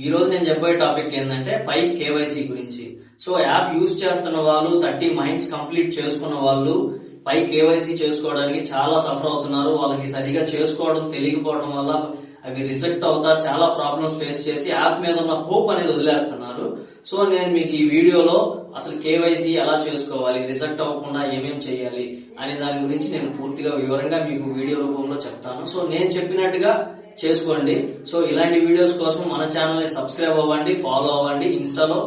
ఈ రోజు నేను చెప్పే టాపిక్ ఏంటంటే పై కేవైసీ గురించి. సో యాప్ యూజ్ చేస్తున్న వాళ్ళు 30 మైండ్స్ కంప్లీట్ చేసుకున్న వాళ్ళు పై కేవైసీ చేసుకోవడానికి చాలా సఫర్ అవుతున్నారు. వాళ్ళకి సరిగా చేసుకోవడం తెలియకపోవడం వల్ల అవి రిజెక్ట్ అవుతా చాలా ప్రాబ్లమ్స్ ఫేస్ చేసి యాప్ మీద ఉన్న హోప్ అనేది వదిలేస్తున్నారు. సో నేను మీకు ఈ వీడియోలో అసలు కేవైసీ ఎలా చేసుకోవాలి, రిజెక్ట్ అవ్వకుండా ఏమేం చేయాలి అనే దాని గురించి నేను పూర్తిగా వివరంగా మీకు వీడియో రూపంలో చెప్తాను. సో నేను చెప్పినట్టుగా చేసుకోండి. సో ఇలాంటి వీడియోస్ కోసం మన ఛానల్ ని సబ్స్క్రైబ్ అవ్వండి, ఫాలో అవ్వండి, ఇన్స్టాలో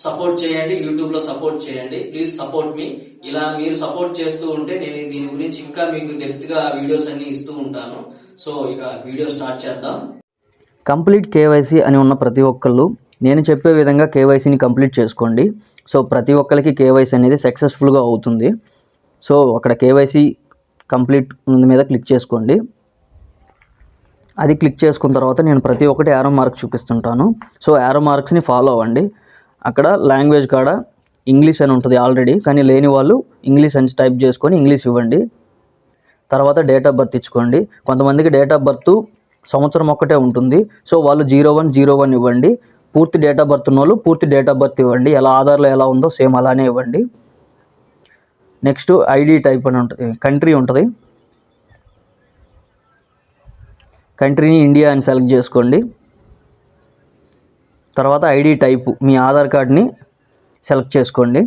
సపోర్ట్ చేయండి, యూట్యూబ్ లో సపోర్ట్ చేయండి. ప్లీజ్ సపోర్ట్ మీ. ఇలా మీరు సపోర్ట్ చేస్తూ ఉంటే నేను దీని గురించి ఇంకా మీకు డెప్త్ గా వీడియోస్ అన్ని ఇస్తూ ఉంటాను. సో ఇక వీడియో స్టార్ట్ చేద్దాం. కంప్లీట్ కేవైసీ అని ఉన్న ప్రతి ఒక్కళ్ళు నేను చెప్పే విధంగా కేవైసీని కంప్లీట్ చేసుకోండి. సో ప్రతి ఒక్కరికి కేవైసీ అనేది సక్సెస్ఫుల్గా అవుతుంది. సో అక్కడ కేవైసీ కంప్లీట్ మీద క్లిక్ చేసుకోండి. అది క్లిక్ చేసుకున్న తర్వాత నేను ప్రతి ఒక్కటి యారో మార్క్ చూపిస్తుంటాను. సో యారో మార్క్స్ని ఫాలో అవ్వండి. అక్కడ లాంగ్వేజ్ కాడ ఇంగ్లీష్ అని ఉంటుంది ఆల్రెడీ, కానీ లేని వాళ్ళు ఇంగ్లీష్ అని టైప్ చేసుకొని ఇంగ్లీష్ ఇవ్వండి. తర్వాత డేట్ ఆఫ్ బర్త్ ఇచ్చుకోండి. కొంతమందికి డేట్ ఆఫ్ బర్త్ సంవత్సరం ఒక్కటే ఉంటుంది. సో వాళ్ళు 0101 ఇవ్వండి. పూర్తి డేట్ ఆఫ్ బర్త్ ఉన్న వాళ్ళు పూర్తి డేట్ ఆఫ్ బర్త్ ఇవ్వండి. ఎలా ఆధార్లో ఎలా ఉందో సేమ్ అలానే ఇవ్వండి. నెక్స్ట్ ఐడి టైప్ అని ఉంటుంది, కంట్రీ ఉంటుంది. కంట్రీని ఇండియా అని సెలెక్ట్ చేసుకోండి. తర్వాత ఐడి టైపు మీ ఆధార్ కార్డ్ని సెలెక్ట్ చేసుకోండి.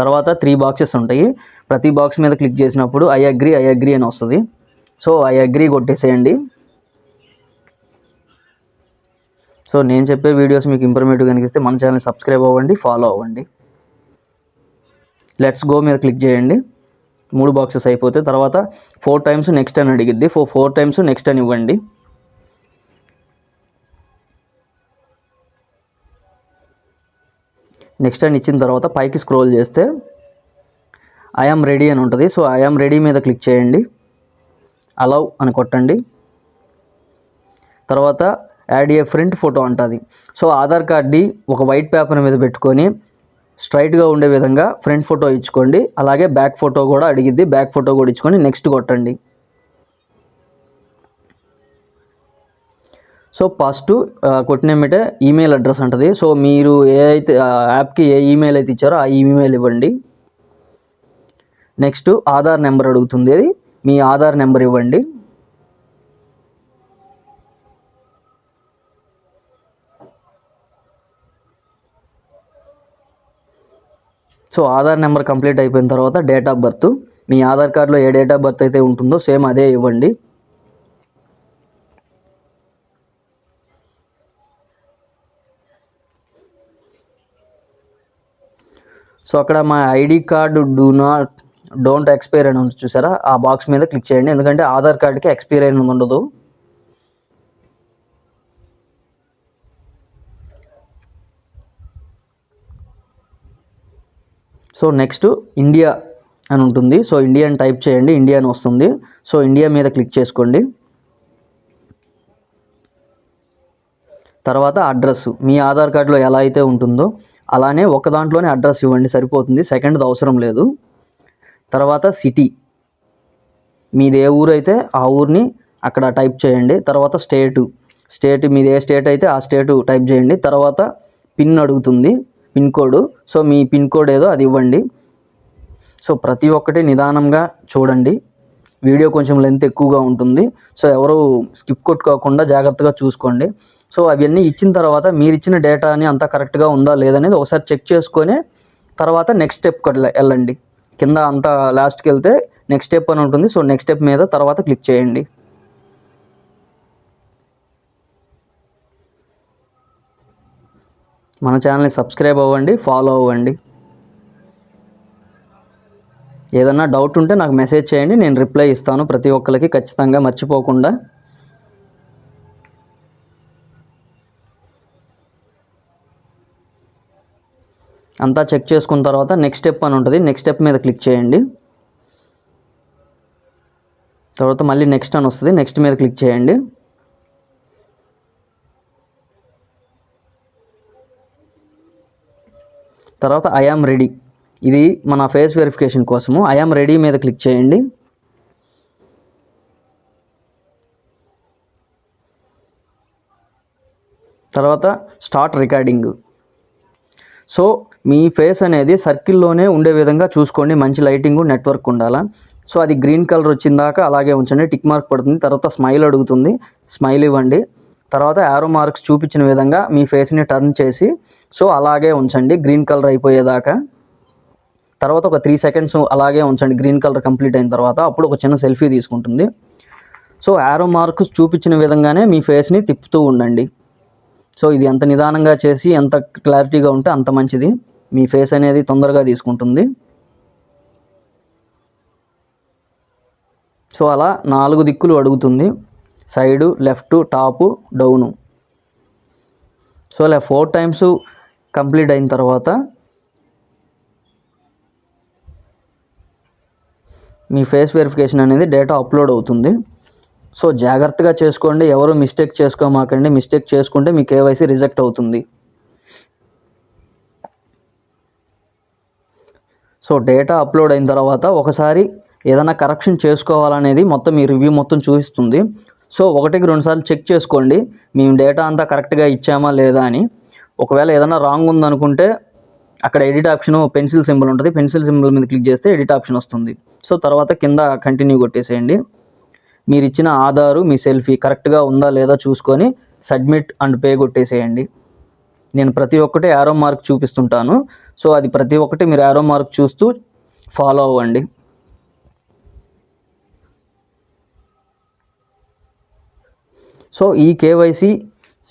తర్వాత 3 బాక్సెస్ ఉంటాయి. ప్రతి బాక్స్ మీద క్లిక్ చేసినప్పుడు ఐ అగ్రీ అని వస్తుంది. సో ఐ అగ్రీ కొట్టేసేయండి. సో నేను చెప్పే వీడియోస్ మీకు ఇన్ఫర్మేటివ్ కనిపిస్తే మన ఛానల్ సబ్స్క్రైబ్ అవ్వండి, ఫాలో అవ్వండి. లెట్స్ గో మీద క్లిక్ చేయండి. 3 బాక్సెస్ అయిపోతే తర్వాత 4 టైమ్స్ నెక్స్ట్ అని అడిగిద్ది. 4 టైమ్స్ నెక్స్ట్ అని ఇవ్వండి. నెక్స్ట్ అని ఇచ్చిన తర్వాత పైకి స్క్రోల్ చేస్తే ఐఆమ్ రెడీ అని ఉంటుంది. సో ఐఆమ్ రెడీ మీద క్లిక్ చేయండి. అలౌ అని కొట్టండి. తర్వాత యాడ్ ఏ ఫ్రంట్ ఫోటో అంటుంది. సో ఆధార్ కార్డ్ని ఒక వైట్ పేపర్ మీద పెట్టుకొని స్ట్రైట్గా ఉండే విధంగా ఫ్రంట్ ఫోటో ఇచ్చుకోండి. అలాగే బ్యాక్ ఫోటో కూడా అడిగిద్ది. బ్యాక్ ఫోటో కూడా ఇచ్చుకొని నెక్స్ట్ కొట్టండి. సో ఫస్ట్ కొట్టినమ్మటే ఈమెయిల్ అడ్రస్ ఉంటుంది. సో మీరు యాప్కి ఏ ఈమెయిల్ అయితే ఇచ్చారో ఆ ఈమెయిల్ ఇవ్వండి. నెక్స్ట్ ఆధార్ నెంబర్ అడుగుతుంది. మీ ఆధార్ నెంబర్ ఇవ్వండి. సో ఆధార్ నెంబర్ కంప్లీట్ అయిపోయిన తర్వాత డేట్ ఆఫ్ బర్త్, మీ ఆధార్ కార్డులో ఏ డేట్ ఆఫ్ బర్త్ అయితే ఉంటుందో సేమ్ అదే ఇవ్వండి. సో అక్కడ మా ఐడి కార్డు డోంట్ ఎక్స్పైర్ అని ఉంది చూసారా, ఆ బాక్స్ మీద క్లిక్ చేయండి. ఎందుకంటే ఆధార్ కార్డుకి ఎక్స్పైర్ అయిన ఉండదు. సో నెక్స్ట్ ఇండియా అని ఉంటుంది. సో ఇండియా అని టైప్ చేయండి. ఇండియా అని వస్తుంది. సో ఇండియా మీద క్లిక్ చేసుకోండి. తర్వాత అడ్రస్ మీ ఆధార్ కార్డులో ఎలా అయితే ఉంటుందో అలానే ఒక దాంట్లోనే అడ్రస్ ఇవ్వండి, సరిపోతుంది. సెకండ్ది అవసరం లేదు. తర్వాత సిటీ, మీది ఏ ఊరు అయితే ఆ ఊరిని అక్కడ టైప్ చేయండి. తర్వాత స్టేట్ మీది ఏ స్టేట్ అయితే ఆ స్టేట్ టైప్ చేయండి. తర్వాత పిన్ అడుగుతుంది, పిన్ కోడ్. సో మీ పిన్ కోడ్ ఏదో అది ఇవ్వండి. సో ప్రతి ఒక్కటి నిదానంగా చూడండి. వీడియో కొంచెం లెంత్ ఎక్కువగా ఉంటుంది. సో ఎవరు స్కిప్ కొట్టుకోకుండా జాగ్రత్తగా చూసుకోండి. సో అవన్నీ ఇచ్చిన తర్వాత మీరు ఇచ్చిన డేటాని అంతా కరెక్ట్గా ఉందా లేదనేది ఒకసారి చెక్ చేసుకొని తర్వాత నెక్స్ట్ స్టెప్ వెళ్ళండి. కింద అంతా లాస్ట్కి వెళ్తే నెక్స్ట్ స్టెప్ అని ఉంటుంది. సో నెక్స్ట్ స్టెప్ మీద తర్వాత క్లిక్ చేయండి. మన ఛానల్ని సబ్స్క్రైబ్ అవ్వండి, ఫాలో అవ్వండి. ఏదన్నా డౌట్ ఉంటే నాకు మెసేజ్ చేయండి, నేను రిప్లై ఇస్తాను ప్రతి ఒక్కరికి ఖచ్చితంగా, మర్చిపోకుండా. అంతా చెక్ చేసుకున్న తర్వాత నెక్స్ట్ స్టెప్ అని ఉంటుంది. నెక్స్ట్ స్టెప్ మీద క్లిక్ చేయండి. తర్వాత మళ్ళీ నెక్స్ట్ అని వస్తుంది. నెక్స్ట్ మీద క్లిక్ చేయండి. తర్వాత ఐఆమ్ రెడీ, ఇది మన ఫేస్ వెరిఫికేషన్ కోసము. ఐఆమ్ రెడీ మీద క్లిక్ చేయండి. తర్వాత స్టార్ట్ రికార్డింగ్. సో మీ ఫేస్ అనేది సర్కిల్లోనే ఉండే విధంగా చూసుకోండి, మంచి లైటింగు నెట్వర్క్ ఉండాలా. సో అది గ్రీన్ కలర్ వచ్చిందాక అలాగే ఉంచండి, టిక్ మార్క్ పడుతుంది. తర్వాత స్మైల్ అడుగుతుంది, స్మైల్ ఇవ్వండి. తర్వాత యారో మార్క్స్ చూపించిన విధంగా మీ ఫేస్ని టర్న్ చేసి సో అలాగే ఉంచండి గ్రీన్ కలర్ అయిపోయేదాకా. తర్వాత ఒక 3 సెకండ్స్ అలాగే ఉంచండి గ్రీన్ కలర్ కంప్లీట్ అయిన తర్వాత. అప్పుడు ఒక చిన్న సెల్ఫీ తీసుకుంటుంది. సో యారో మార్క్స్ చూపించిన విధంగానే మీ ఫేస్ని తిప్పుతూ ఉండండి. సో ఇది ఎంత నిదానంగా చేసి ఎంత క్లారిటీగా ఉంటే అంత మంచిది, మీ ఫేస్ అనేది తొందరగా తీసుకుంటుంది. సో అలా 4 దిక్కులు అడుగుతుంది, side, left, top, down. So ఇలా 4 టైమ్స్ కంప్లీట్ అయిన తర్వాత మీ ఫేస్ వెరిఫికేషన్ అనేది డేటా అప్లోడ్ అవుతుంది. సో జాగ్రత్తగా చేసుకోండి, ఎవరు మిస్టేక్ చేసుకోమాకండి. మిస్టేక్ చేసుకుంటే మీ కేవైసీ రిజెక్ట్ అవుతుంది. సో డేటా అప్లోడ్ అయిన తర్వాత ఒకసారి ఏదైనా కరెక్షన్ చేసుకోవాలనేది మొత్తం మీ రివ్యూ మొత్తం చూపిస్తుంది. సో 1-2 సార్లు చెక్ చేసుకోండి మేము డేటా అంతా కరెక్ట్గా ఇచ్చామా లేదా అని. ఒకవేళ ఏదైనా రాంగ్ ఉందనుకుంటే అక్కడ ఎడిట్ ఆప్షన్ పెన్సిల్ సింబల్ ఉంటుంది, పెన్సిల్ సింబల్ మీద క్లిక్ చేస్తే ఎడిట్ ఆప్షన్ వస్తుంది. సో తర్వాత కింద కంటిన్యూ కొట్టేసేయండి. మీరు ఇచ్చిన ఆధారు, మీ సెల్ఫీ కరెక్ట్గా ఉందా లేదా చూసుకొని సబ్మిట్ అండ్ పే కొట్టేసేయండి. నేను ప్రతి ఒక్కటి యారో మార్క్ చూపిస్తుంటాను. సో అది ప్రతి ఒక్కటి మీరు యారో మార్క్ చూస్తూ ఫాలో అవ్వండి. సో ఈ కేవైసీ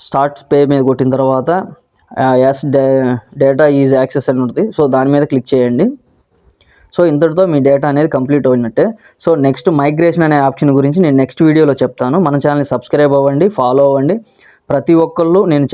స్టార్ట్స్ పే మీద కొట్టిన తర్వాత ఎస్ డేటా ఈజ్ యాక్సెస్ అని ఉంటుంది. సో దాని మీద క్లిక్ చేయండి. సో ఇంతటితో మీ డేటా అనేది కంప్లీట్ అయినట్టే. సో నెక్స్ట్ మైగ్రేషన్ అనే ఆప్షన్ గురించి నేను నెక్స్ట్ వీడియోలో చెప్తాను. మన ఛానల్ని సబ్స్క్రైబ్ అవ్వండి, ఫాలో అవ్వండి. ప్రతి ఒక్కళ్ళు నేను